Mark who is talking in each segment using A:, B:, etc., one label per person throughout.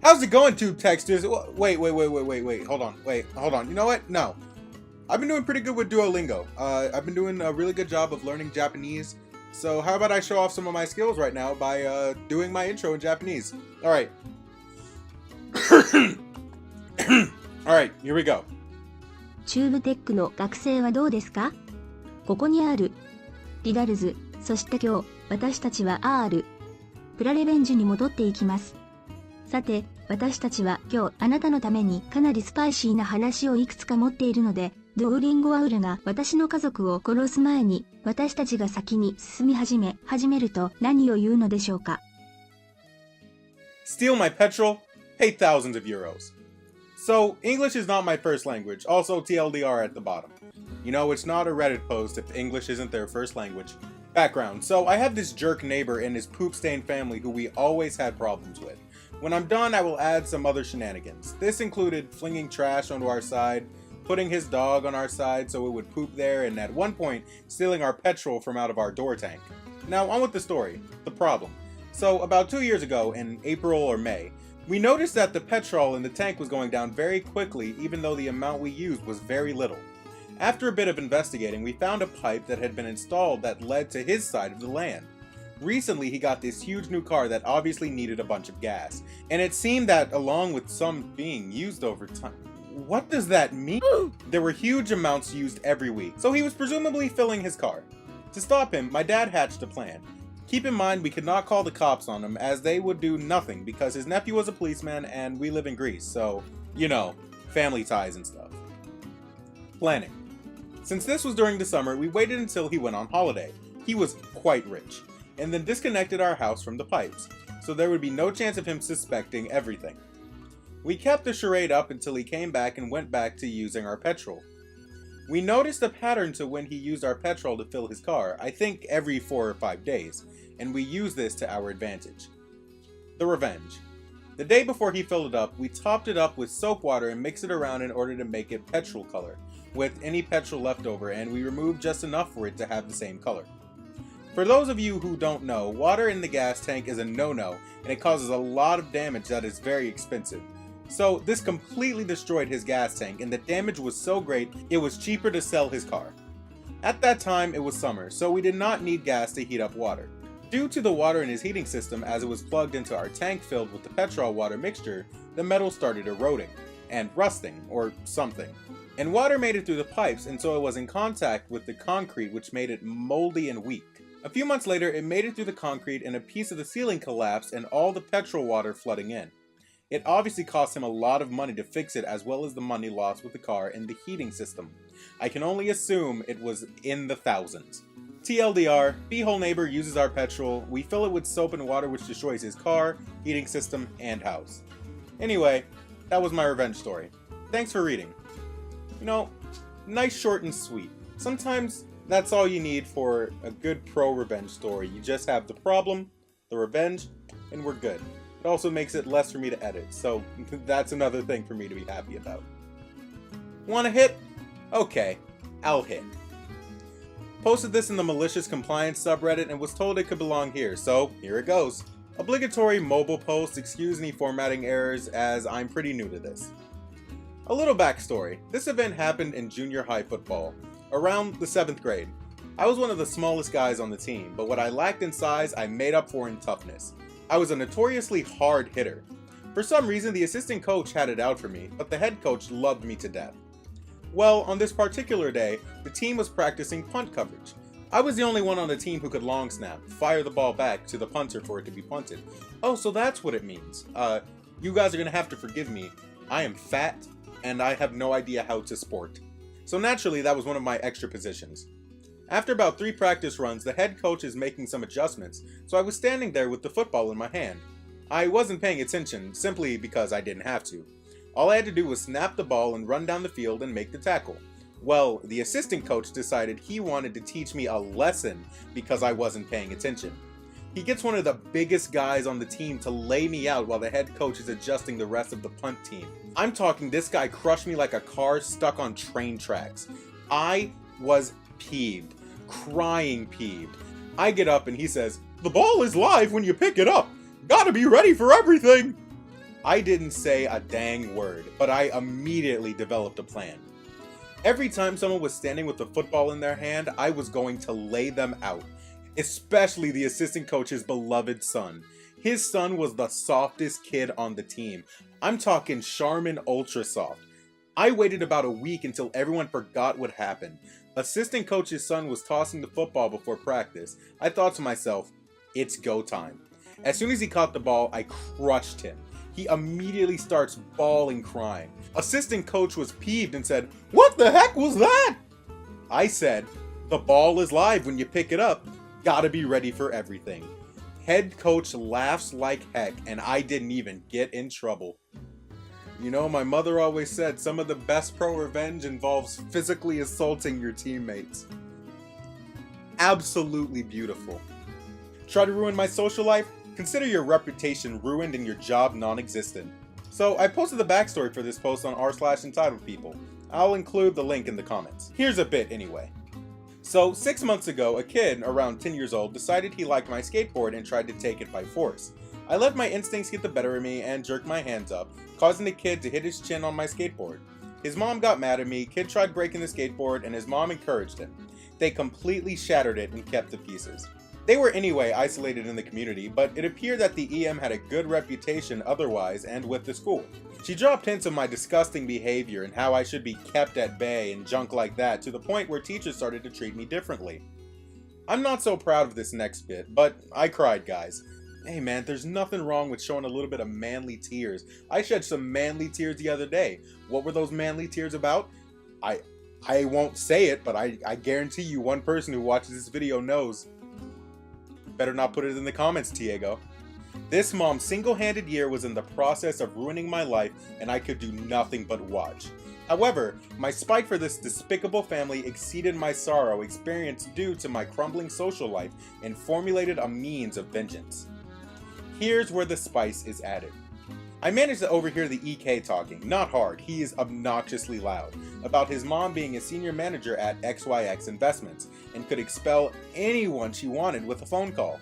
A: How's it going, Tube Texters? Wait. Hold on. You know what? No. I've been doing pretty good with Duolingo. I've been doing a really good job of learning Japanese. So how about I show off some of my skills right now by doing my intro in Japanese. Alright. Alright, here we go.
B: チューブテックの学生はどうですか？ここにある。リダルズ、そして今日、私たちは R。プラレベンジに戻っていきます。さて、私たちは今日あなたのためにかなりスパイシーな話をいくつか持っているので、ドーリンゴアウルが私の家族を殺す前に私たちが先に進み始めると何を言うのでしょうか？
A: Steal my petrol, pay thousands of euros. So, English is not my first language, also TLDR at the bottom. You know, it's not a Reddit post if English isn't their first language. Background, so I have this jerk neighbor and his poop-stained family who we always had problems with. When I'm done, I will add some other shenanigans. This included flinging trash onto our side, putting his dog on our side so it would poop there, and at one point, stealing our petrol from out of our door tank. Now, on with the story. The problem. So, about 2 years ago, in April or May, we noticed that the petrol in the tank was going down very quickly even though the amount we used was very little. After a bit of investigating, we found a pipe that had been installed that led to his side of the land. Recently, he got this huge new car that obviously needed a bunch of gas, and it seemed that along with some being used over time. What does that mean? There were huge amounts used every week, so he was presumably filling his car. To stop him, my dad hatched a plan. Keep in mind we could not call the cops on him as they would do nothing because his nephew was a policeman and we live in Greece, so, you know, family ties and stuff. Planning. Since this was during the summer, we waited until he went on holiday. He was quite rich, and then disconnected our house from the pipes, so there would be no chance of him suspecting everything. We kept the charade up until he came back and went back to using our petrol. We noticed a pattern to when he used our petrol to fill his car, I think every 4 or 5 days, and we used this to our advantage. The revenge. The day before he filled it up, we topped it up with soap water and mixed it around in order to make it petrol color, with any petrol left over, and we removed just enough for it to have the same color. For those of you who don't know, water in the gas tank is a no-no, and it causes a lot of damage that is very expensive. So this completely destroyed his gas tank, and the damage was so great it was cheaper to sell his car. At that time it was summer, so we did not need gas to heat up water. Due to the water in his heating system as it was plugged into our tank filled with the petrol water mixture, the metal started eroding, and rusting, or something. And water made it through the pipes, and so it was in contact with the concrete which made it moldy and weak. A few months later it made it through the concrete and a piece of the ceiling collapsed and all the petrol water flooding in. It obviously cost him a lot of money to fix it as well as the money lost with the car and the heating system. I can only assume it was in the thousands. TLDR, B-hole neighbor uses our petrol, we fill it with soap and water which destroys his car, heating system, and house. Anyway, that was my revenge story. Thanks for reading. You know, nice, short, and sweet. Sometimes that's all you need for a good pro-revenge story. You just have the problem, the revenge, and we're good. It also makes it less for me to edit, so that's another thing for me to be happy about. Wanna hit? Okay, I'll hit. Posted this in the malicious compliance subreddit and was told it could belong here, so here it goes. Obligatory mobile post, excuse any formatting errors as I'm pretty new to this. A little backstory. This event happened in junior high football, around the 7th grade. I was one of the smallest guys on the team, but what I lacked in size I made up for in toughness. I was a notoriously hard hitter. For some reason, the assistant coach had it out for me, but the head coach loved me to death. Well, on this particular day, the team was practicing punt coverage. I was the only one on the team who could long snap, fire the ball back to the punter for it to be punted. Oh, so that's what it means. You guys are gonna have to forgive me. I am fat, and I have no idea how to sport. So naturally, that was one of my extra positions. After about 3 practice runs, the head coach is making some adjustments, so I was standing there with the football in my hand. I wasn't paying attention, simply because I didn't have to. All I had to do was snap the ball and run down the field and make the tackle. Well, the assistant coach decided he wanted to teach me a lesson because I wasn't paying attention. He gets one of the biggest guys on the team to lay me out while the head coach is adjusting the rest of the punt team. I'm talking this guy crushed me like a car stuck on train tracks. I was peeved. Crying peeved. I get up and he says, "The ball is live when you pick it up. Gotta be ready for everything." I didn't say a dang word, but I immediately developed a plan. Every time someone was standing with the football in their hand, I was going to lay them out. Especially the assistant coach's beloved son. His son was the softest kid on the team. I'm talking Charmin Ultra Soft. I waited about a week until everyone forgot what happened. Assistant coach's son was tossing the football before practice. I thought to myself, it's go time. As soon as he caught the ball, I crushed him. He immediately starts bawling, crying. Assistant coach was peeved and said, "What the heck was that?" I said, "The ball is live when you pick it up. Gotta be ready for everything." Head coach laughs like heck, and I didn't even get in trouble. You know, my mother always said some of the best pro-revenge involves physically assaulting your teammates. Absolutely beautiful. Try to ruin my social life? Consider your reputation ruined and your job non-existent. So I posted the backstory for this post on r/entitledpeople. I'll include the link in the comments. Here's a bit anyway. So 6 months ago, a kid around 10 years old decided he liked my skateboard and tried to take it by force. I let my instincts get the better of me and jerked my hands up, causing the kid to hit his chin on my skateboard. His mom got mad at me, kid tried breaking the skateboard, and his mom encouraged him. They completely shattered it and kept the pieces. They were anyway isolated in the community, but it appeared that the EM had a good reputation otherwise and with the school. She dropped hints of my disgusting behavior and how I should be kept at bay and junk like that, to the point where teachers started to treat me differently. I'm not so proud of this next bit, but I cried, guys. Hey man, there's nothing wrong with showing a little bit of manly tears. I shed some manly tears the other day. What were those manly tears about? I won't say it, but I guarantee you one person who watches this video knows. Better not put it in the comments, Tiago. This mom's single-handed year was in the process of ruining my life, and I could do nothing but watch. However, my spite for this despicable family exceeded my sorrow experienced due to my crumbling social life and formulated a means of vengeance. Here's where the spice is added. I managed to overhear the EK talking, not hard, he is obnoxiously loud, about his mom being a senior manager at XYX Investments and could expel anyone she wanted with a phone call.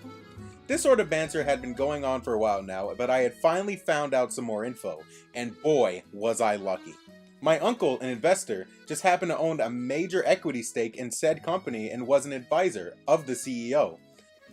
A: This sort of banter had been going on for a while now, but I had finally found out some more info, and boy was I lucky. My uncle, an investor, just happened to own a major equity stake in said company and was an advisor of the CEO.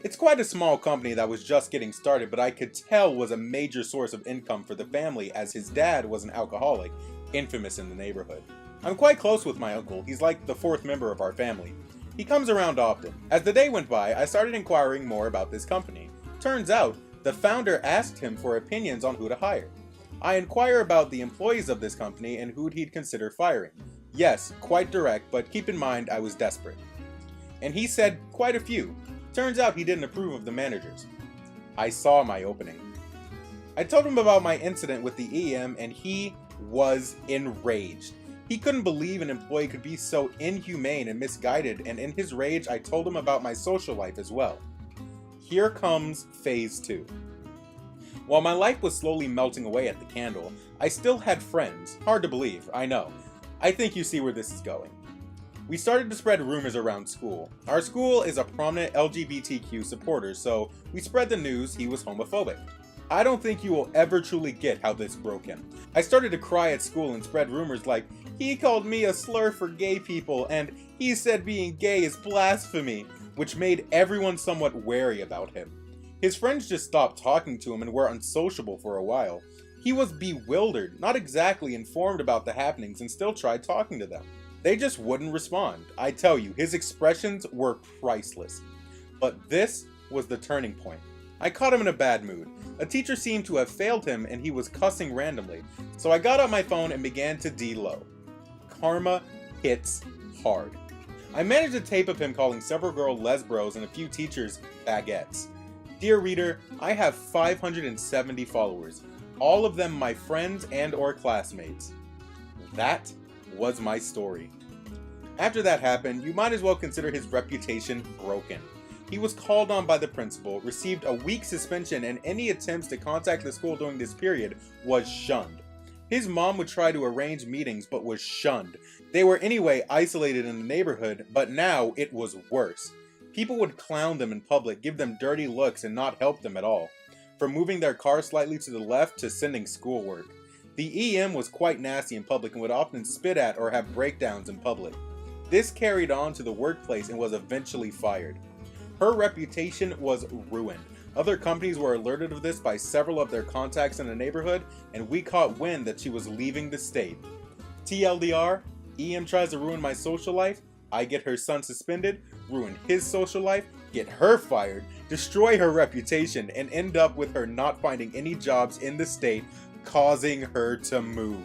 A: It's quite a small company that was just getting started, but I could tell was a major source of income for the family as his dad was an alcoholic, infamous in the neighborhood. I'm quite close with my uncle, he's like the fourth member of our family. He comes around often. As the day went by, I started inquiring more about this company. Turns out, the founder asked him for opinions on who to hire. I inquire about the employees of this company and who he'd consider firing. Yes, quite direct, but keep in mind I was desperate. And he said quite a few. Turns out he didn't approve of the managers. I saw my opening. I told him about my incident with the EM and he was enraged. He couldn't believe an employee could be so inhumane and misguided, and in his rage I told him about my social life as well. Here comes phase 2. While my life was slowly melting away at the candle, I still had friends. Hard to believe, I know. I think you see where this is going. We started to spread rumors around school. Our school is a prominent LGBTQ supporter, so we spread the news he was homophobic. I don't think you will ever truly get how this broke him. I started to cry at school and spread rumors like, he called me a slur for gay people, and he said being gay is blasphemy, which made everyone somewhat wary about him. His friends just stopped talking to him and were unsociable for a while. He was bewildered, not exactly informed about the happenings, and still tried talking to them. They just wouldn't respond. I tell you, his expressions were priceless. But this was the turning point. I caught him in a bad mood. A teacher seemed to have failed him and he was cussing randomly, so I got out my phone and began to D-low. Karma hits hard. I managed a tape of him calling several girls lesbros and a few teachers baguettes. Dear reader, I have 570 followers, all of them my friends and or classmates. That was my story. After that happened, you might as well consider his reputation broken. He was called on by the principal, received a week's suspension, and any attempts to contact the school during this period was shunned. His mom would try to arrange meetings but was shunned. They were anyway isolated in the neighborhood, but now it was worse. People would clown them in public, give them dirty looks, and not help them at all. from moving their car slightly to the left to sending schoolwork. The EM was quite nasty in public and would often spit at or have breakdowns in public. This carried on to the workplace and was eventually fired. Her reputation was ruined. Other companies were alerted of this by several of their contacts in the neighborhood, and we caught wind that she was leaving the state. TLDR, EM tries to ruin my social life, I get her son suspended, ruin his social life, get her fired, destroy her reputation, and end up with her not finding any jobs in the state, causing her to move.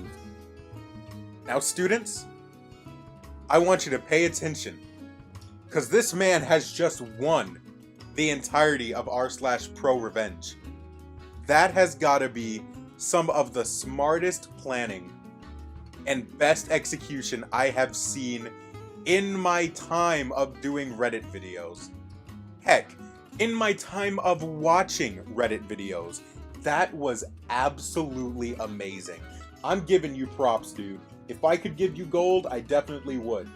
A: Now students, I want you to pay attention, because this man has just won the entirety of r/prorevenge. That has got to be some of the smartest planning and best execution I have seen in my time of doing Reddit videos. Heck, in my time of watching Reddit videos. That was absolutely amazing. I'm giving you props, dude. If I could give you gold, I definitely would.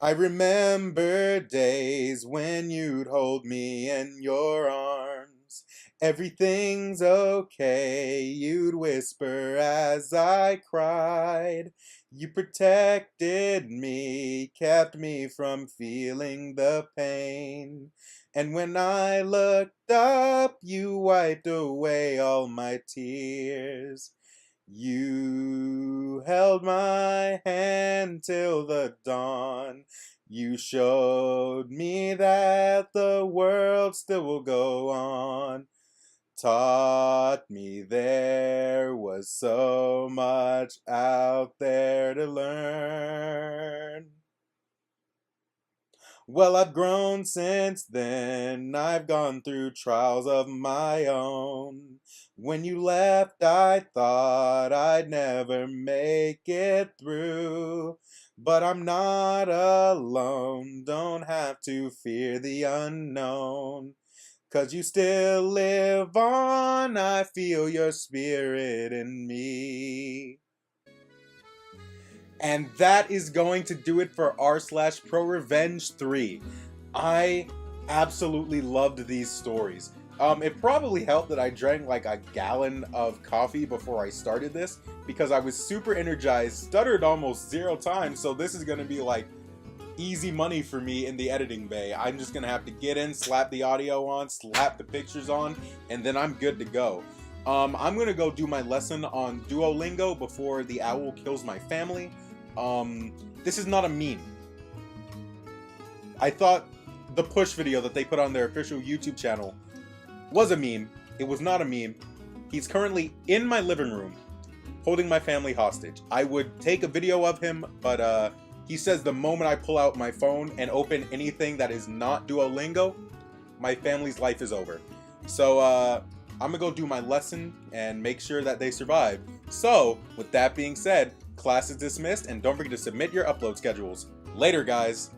A: I remember days when you'd hold me in your arms. Everything's okay, you'd whisper as I cried. You protected me, kept me from feeling the pain. And when I looked up, you wiped away all my tears. You held my hand till the dawn. You showed me that the world still will go on. Taught me there was so much out there to learn. Well, I've grown since then, I've gone through trials of my own. When you left, I thought I'd never make it through. But I'm not alone, don't have to fear the unknown. 'Cause you still live on, I feel your spirit in me. And that is going to do it for r/prorevenge 3. I absolutely loved these stories. It probably helped that I drank like a gallon of coffee before I started this, because I was super energized, stuttered almost 0 times, so this is going to be like easy money for me in the editing bay. I'm just going to have to get in, slap the audio on, slap the pictures on, and then I'm good to go. I'm going to go do my lesson on Duolingo before the owl kills my family. This is not a meme. I thought the push video that they put on their official YouTube channel was a meme. It was not a meme. He's currently in my living room holding my family hostage. I would take a video of him, but he says the moment I pull out my phone and open anything that is not Duolingo, my family's life is over. So I'm gonna go do my lesson and make sure that they survive. So with that being said, class is dismissed, and don't forget to submit your upload schedules. Later, guys.